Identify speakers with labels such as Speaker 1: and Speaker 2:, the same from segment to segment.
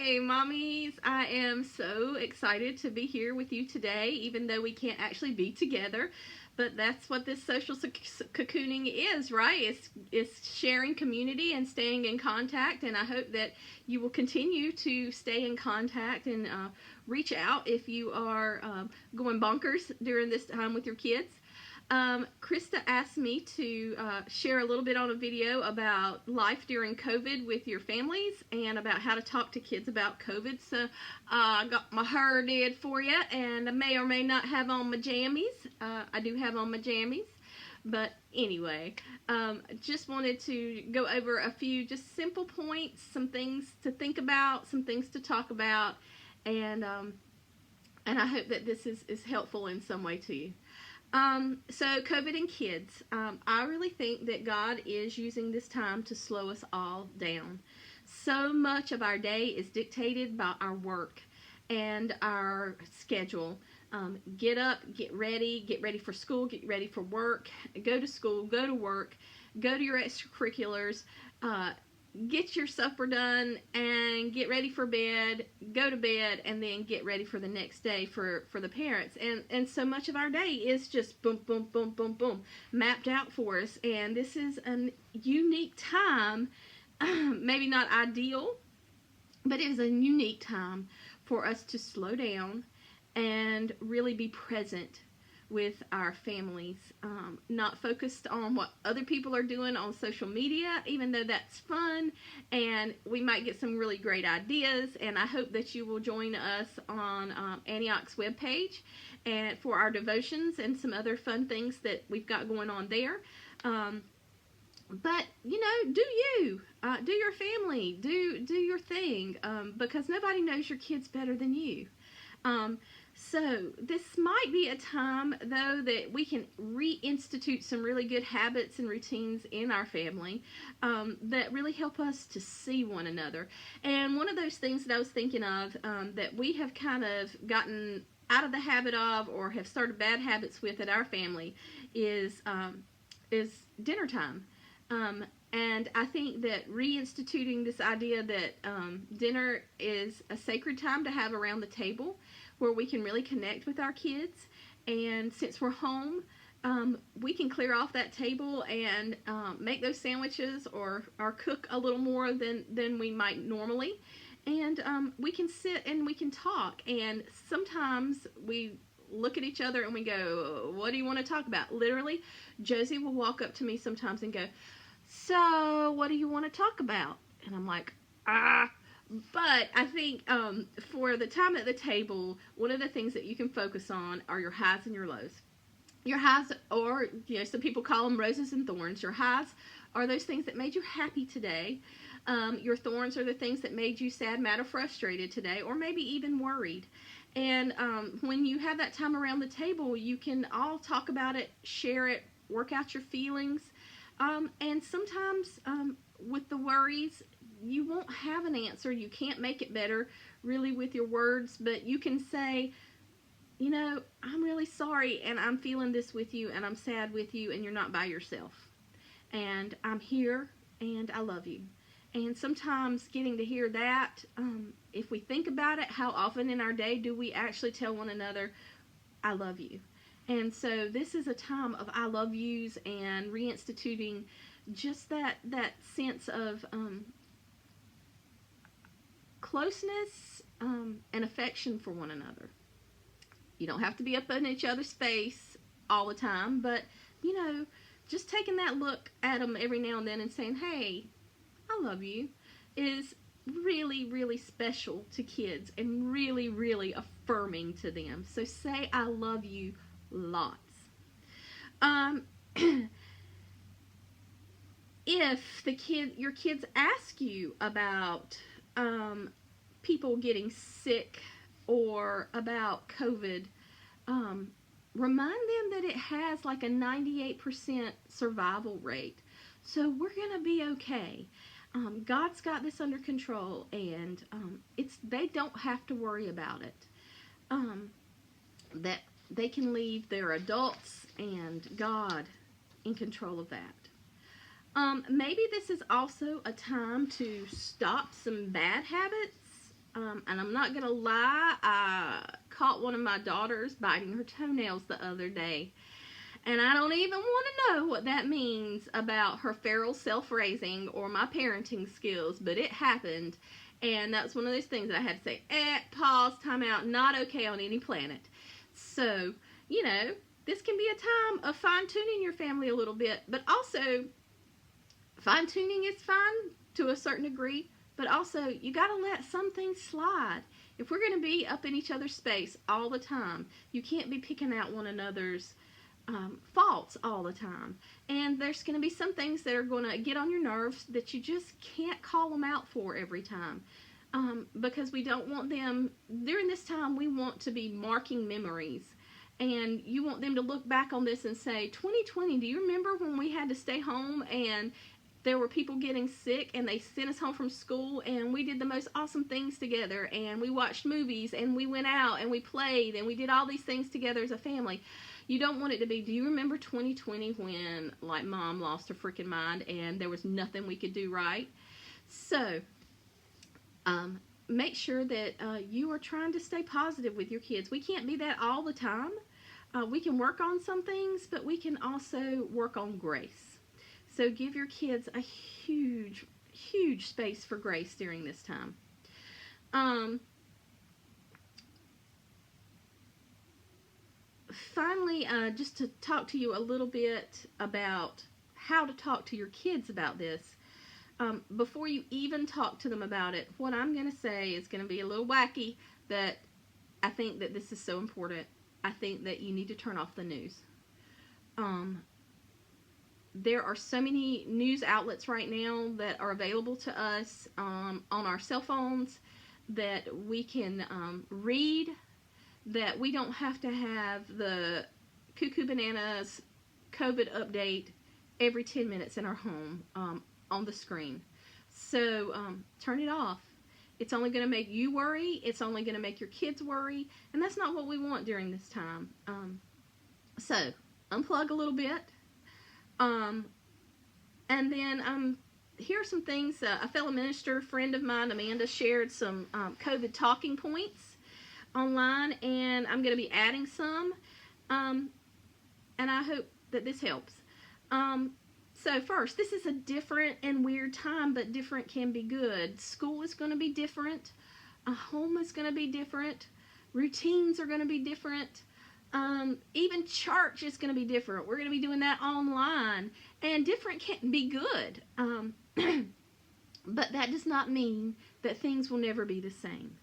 Speaker 1: Hey, mommies. I am so excited to be here with you today, even though we can't actually be together. But that's what this social cocooning is, right? It's sharing community and staying in contact. And I hope that you will continue to stay in contact and reach out if you are going bonkers during this time with your kids. Krista asked me to share a little bit on a video about life during COVID with your families and about how to talk to kids about COVID. So I got my hair did for you, and I may or may not have on my jammies. I do have on my jammies. But anyway, just wanted to go over a few just simple points, some things to think about, some things to talk about, and I hope that this is helpful in some way to you. So COVID and kids, I really think that God is using this time to slow us all down. So much of our day is dictated by our work and our schedule. Get up, get ready for school, get ready for work, go to school, go to work, go to your extracurriculars, get your supper done and get ready for bed, go to bed, and then get ready for the next day for the parents. And so much of our day is just boom, boom, boom, boom, boom, mapped out for us. And this is a unique time, maybe not ideal, but it is a unique time for us to slow down and really be present with our families, not focused on what other people are doing on social media, even though that's fun and we might get some really great ideas. And I hope that you will join us on Antioch's webpage and for our devotions and some other fun things that we've got going on there. But do do your family, do your thing, because nobody knows your kids better than you. So this might be a time, though, that we can reinstitute some really good habits and routines in our family that really help us to see one another. And one of those things that I was thinking of that we have kind of gotten out of the habit of or have started bad habits with at our family is dinner time. And I think that reinstituting this idea that dinner is a sacred time to have around the table where we can really connect with our kids. And since we're home, we can clear off that table and make those sandwiches or cook a little more than we might normally. And we can sit and we can talk. And sometimes we look at each other and we go, what do you want to talk about? Literally, Josie will walk up to me sometimes and go, so what do you want to talk about? And I'm like, But I think for the time at the table, one of the things that you can focus on are your highs and your lows. Your highs, or some people call them roses and thorns. Your highs are those things that made you happy today. Your thorns are the things that made you sad, mad, or frustrated today, or maybe even worried. And when you have that time around the table, you can all talk about it, share it, work out your feelings. And sometimes with the worries, you won't have an answer. You can't make it better really with your words, but you can say, I'm really sorry and I'm feeling this with you and I'm sad with you and you're not by yourself. And I'm here and I love you. And sometimes getting to hear that, if we think about it, how often in our day do we actually tell one another, I love you? And so this is a time of I love yous and reinstituting just that sense of closeness and affection for one another. You don't have to be up in each other's face all the time, but just taking that look at them every now and then and saying, hey, I love you, is really, really special to kids and really, really affirming to them. So say I love you lots. If your kids ask you about people getting sick or about COVID, remind them that it has like a 98% survival rate. So we're going to be okay. God's got this under control, and they don't have to worry about it. That they can leave their adults and God in control of that. Maybe this is also a time to stop some bad habits And I'm not going to lie, I caught one of my daughters biting her toenails the other day. And I don't even want to know what that means about her feral self-raising or my parenting skills, but it happened. And that's one of those things I had to say, pause, time out, not okay on any planet. So, this can be a time of fine-tuning your family a little bit, but also fine-tuning is fine to a certain degree, but also you got to let some things slide. If we're going to be up in each other's space all the time, you can't be picking out one another's faults all the time. And there's going to be some things that are going to get on your nerves that you just can't call them out for every time. Because we don't want them, during this time, we want to be marking memories. And you want them to look back on this and say, 2020, do you remember when we had to stay home and there were people getting sick and they sent us home from school and we did the most awesome things together and we watched movies and we went out and we played and we did all these things together as a family. You don't want it to be, do you remember 2020 when, like, Mom lost her freaking mind and there was nothing we could do right? So, make sure that you are trying to stay positive with your kids. We can't be that all the time. We can work on some things, but we can also work on grace. So give your kids a huge, huge space for grace during this time. Finally, just to talk to you a little bit about how to talk to your kids about this. Before you even talk to them about it, what I'm going to say is going to be a little wacky, but I think that this is so important. I think that you need to turn off the news. There are so many news outlets right now that are available to us on our cell phones that we can read, that we don't have to have the Cuckoo Bananas COVID update every 10 minutes in our home on the screen. So turn it off. It's only going to make you worry. It's only going to make your kids worry. And that's not what we want during this time. So unplug a little bit. And then here are some things. A fellow minister friend of mine, Amanda, shared some COVID talking points online. And I'm going to be adding some. And I hope that this helps. So first, this is a different and weird time, but different can be good. School is going to be different. A home is going to be different. Routines are going to be different. Even church is going to be different. We're going to be doing that online. And different can be good. But that does not mean that things will never be the same.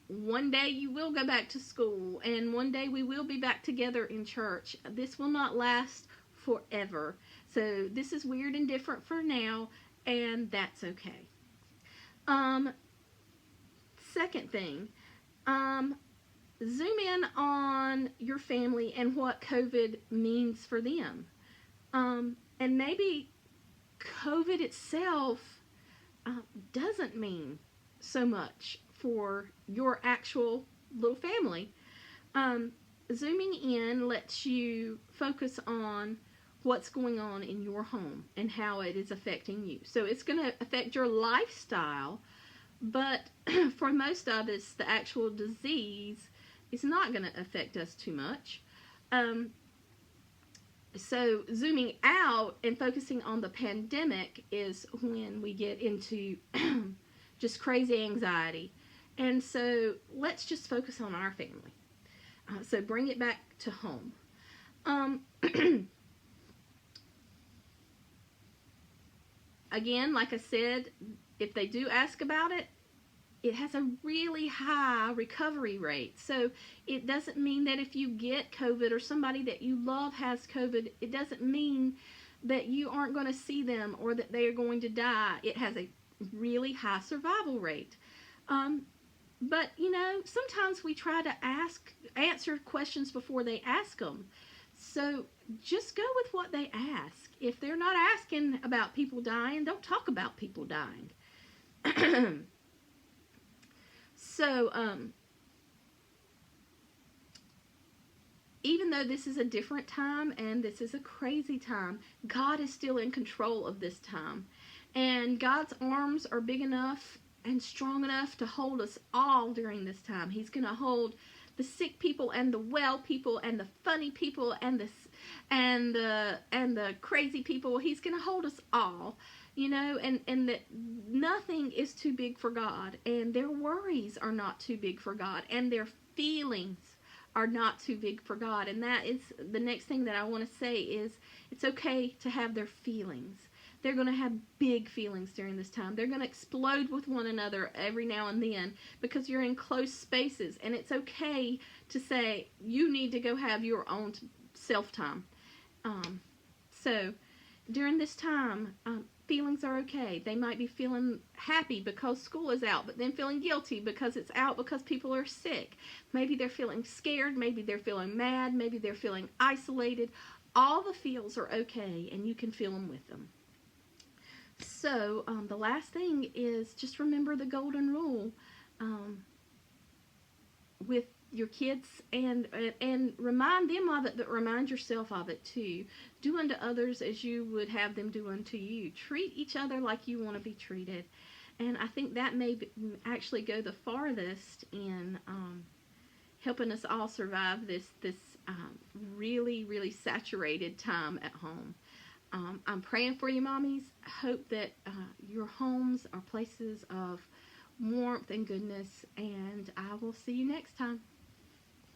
Speaker 1: One day you will go back to school, and one day we will be back together in church. This will not last forever. So this is weird and different for now, and that's okay. Second thing, zoom in on your family and what COVID means for them. And maybe COVID itself doesn't mean so much for your actual little family. Zooming in lets you focus on what's going on in your home and how it is affecting you. So it's going to affect your lifestyle, but for most of us, the actual disease is not going to affect us too much. So zooming out and focusing on the pandemic is when we get into just crazy anxiety. And so let's just focus on our family. So bring it back to home. Again, like I said, if they do ask about it, it has a really high recovery rate. So it doesn't mean that if you get COVID or somebody that you love has COVID, it doesn't mean that you aren't going to see them or that they are going to die. It has a really high survival rate. But, sometimes we try to answer questions before they ask them. So just go with what they ask. If they're not asking about people dying, don't talk about people dying. So, even though this is a different time and this is a crazy time, God is still in control of this time. And God's arms are big enough and strong enough to hold us all during this time. He's going to hold the sick people and the well people and the funny people and the crazy people. He's going to hold us all, you know, and that nothing is too big for God, and their worries are not too big for God, and their feelings are not too big for God. And that is the next thing that I want to say is it's okay to have their feelings. They're going to have big feelings during this time. They're going to explode with one another every now and then because you're in close spaces. And it's okay to say you need to go have your own self-time. So during this time, feelings are okay. They might be feeling happy because school is out, but then feeling guilty because it's out because people are sick. Maybe they're feeling scared. Maybe they're feeling mad. Maybe they're feeling isolated. All the feels are okay, and you can feel them with them. So the last thing is just remember the golden rule with your kids, and remind them of it, but remind yourself of it too. Do unto others as you would have them do unto you. Treat each other like you want to be treated. And I think that may actually go the farthest in helping us all survive this really, really saturated time at home. I'm praying for you, mommies. I hope that your homes are places of warmth and goodness, and I will see you next time.